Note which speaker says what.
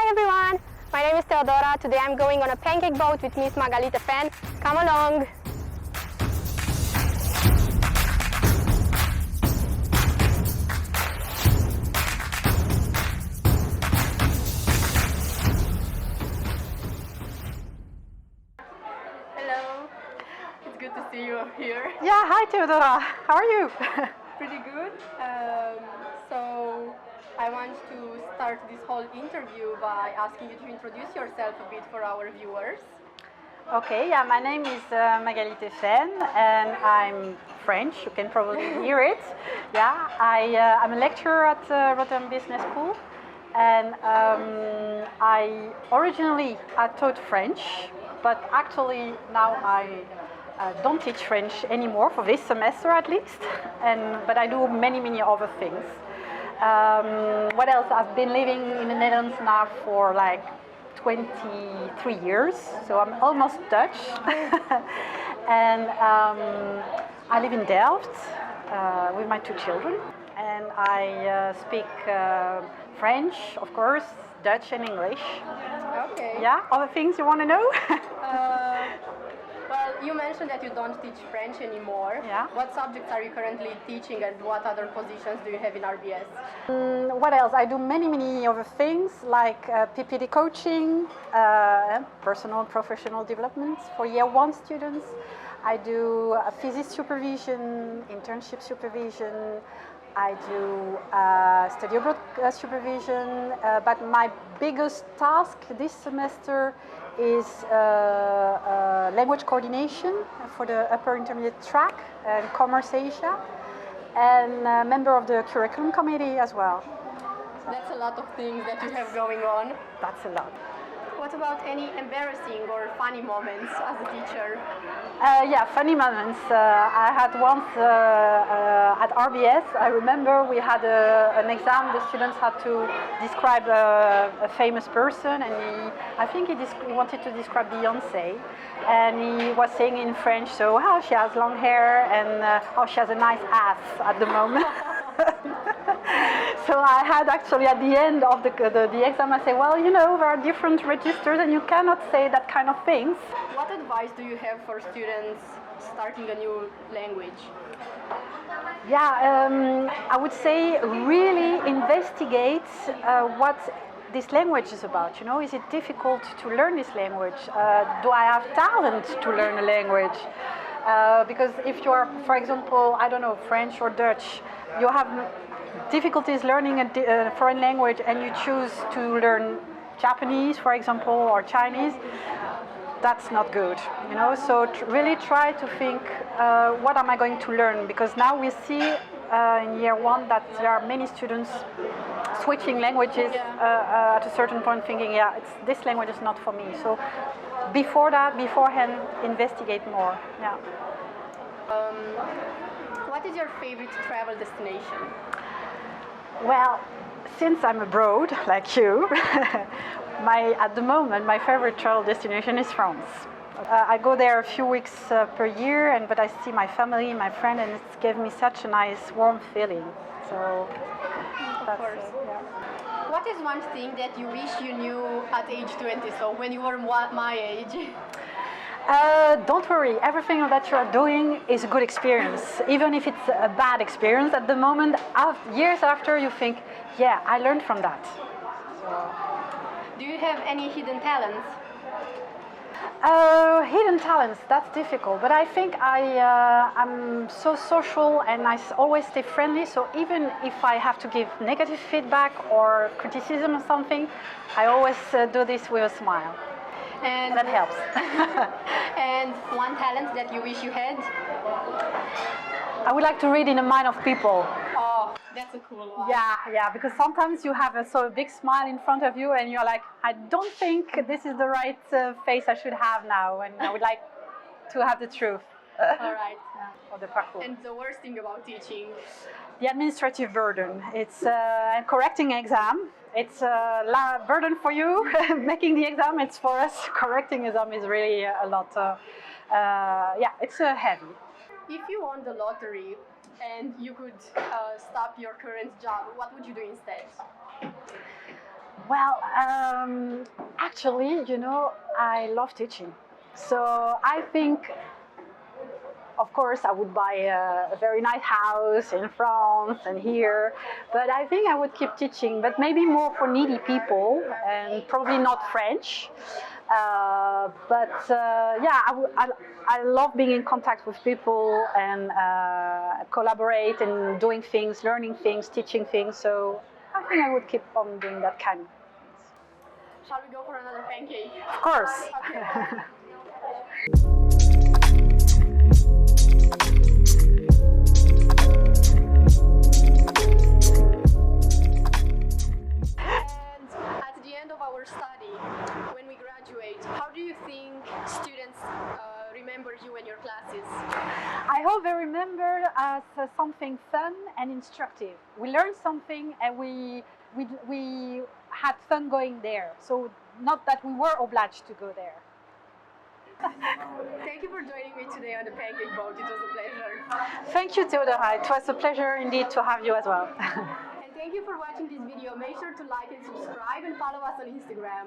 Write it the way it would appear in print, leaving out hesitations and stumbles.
Speaker 1: everyone, my name is Teodora. Today I'm going on a pancake boat with Miss Magali Thefaine. Come along! Hello, it's good to see you here.
Speaker 2: Yeah, hi Teodora, how are you?
Speaker 1: Pretty good. So I want to start this whole interview by asking you to introduce yourself a bit for our viewers.
Speaker 2: Okay, yeah, my name is Magali Thefaine and I'm French, you can probably hear it. Yeah, I'm a lecturer at Rotterdam Business School and I taught French, but actually now I don't teach French anymore for this semester at least, but I do many other things. What else? I've been living in the Netherlands now for like 23 years, so I'm almost Dutch. And I live in Delft with my two children, and I speak French, of course, Dutch and English.
Speaker 1: Okay.
Speaker 2: Yeah, other things you want to know?
Speaker 1: Well, you mentioned that you don't teach French anymore.
Speaker 2: Yeah.
Speaker 1: What subjects are you currently teaching and what other positions do you have in RBS?
Speaker 2: What else? I do many other things like PPD coaching, personal and professional development for year one students. I do physics supervision, internship supervision. I do study abroad supervision, but my biggest task this semester is language coordination for the upper intermediate track and Commerce Asia, and a member of the curriculum committee as well.
Speaker 1: That's a lot of things that you have going on.
Speaker 2: That's a lot.
Speaker 1: What about any embarrassing or funny moments as a teacher?
Speaker 2: Yeah, funny moments. I had once at RBS, I remember we had an exam, the students had to describe a famous person, and I think he wanted to describe Beyoncé, and he was saying in French, so how she has long hair and how she has a nice ass at the moment. So I had actually at the end of the exam, I say, well, you know, there are different registers and you cannot say that kind of things.
Speaker 1: What advice do you have for students starting a new language?
Speaker 2: Yeah, I would say really investigate what this language is about. You know, is it difficult to learn this language? Do I have talent to learn a language? Because if you are, for example, I don't know, French or Dutch, you have difficulties learning a foreign language and you choose to learn Japanese, for example, or Chinese, that's not good, you know. So really try to think, what am I going to learn? Because now we see in year one that there are many students switching languages at a certain point, thinking, yeah, this language is not for me. So beforehand, investigate more. Yeah.
Speaker 1: What is your favorite travel destination?
Speaker 2: Well, since I'm abroad, like you, at the moment, my favorite travel destination is France. I go there a few weeks per year, but I see my family, my friend, and it's given me such a nice, warm feeling. So,
Speaker 1: of course. Yeah. What is one thing that you wish you knew at age 20, so when you were my age?
Speaker 2: Don't worry, everything that you're doing is a good experience. Even if it's a bad experience at the moment, years after you think, yeah, I learned from that. So.
Speaker 1: Do you have any hidden talents?
Speaker 2: Hidden talents, that's difficult, but I think I'm so social and I always stay friendly, so even if I have to give negative feedback or criticism or something, I always do this with a smile. And that helps.
Speaker 1: And one talent that you wish you had?
Speaker 2: I would like to read in the mind of people.
Speaker 1: Oh, that's a cool one.
Speaker 2: Yeah, because sometimes you have a big smile in front of you and you're like, I don't think this is the right face I should have now, and I would like to have the truth.
Speaker 1: All right.
Speaker 2: Or the parcours.
Speaker 1: And the worst thing about teaching?
Speaker 2: The administrative burden. It's a correcting exam. It's a burden for you. Making the exam, it's for us. Correcting exam is really a lot. It's heavy.
Speaker 1: If you won the lottery and you could stop your current job, what would you do instead?
Speaker 2: Well, actually, I love teaching. So I think, of course, I would buy a very nice house in France and here, but I think I would keep teaching, but maybe more for needy people and probably not French. I love being in contact with people and collaborate and doing things, learning things, teaching things. So I think I would keep on doing that kind of things.
Speaker 1: Shall we go for another pancake?
Speaker 2: Of course.
Speaker 1: Okay. At the end of our study, when we graduate, how do you think students remember you and your classes?
Speaker 2: I hope they remember as something fun and instructive. We learned something and we had fun going there. So not that we were obliged to go there.
Speaker 1: Thank you for joining me today on the Pancake boat. It was a pleasure.
Speaker 2: Thank you, Teodora. It was a pleasure indeed to have you as well.
Speaker 1: And thank you for watching this video. Make sure to like and subscribe and follow us on Instagram.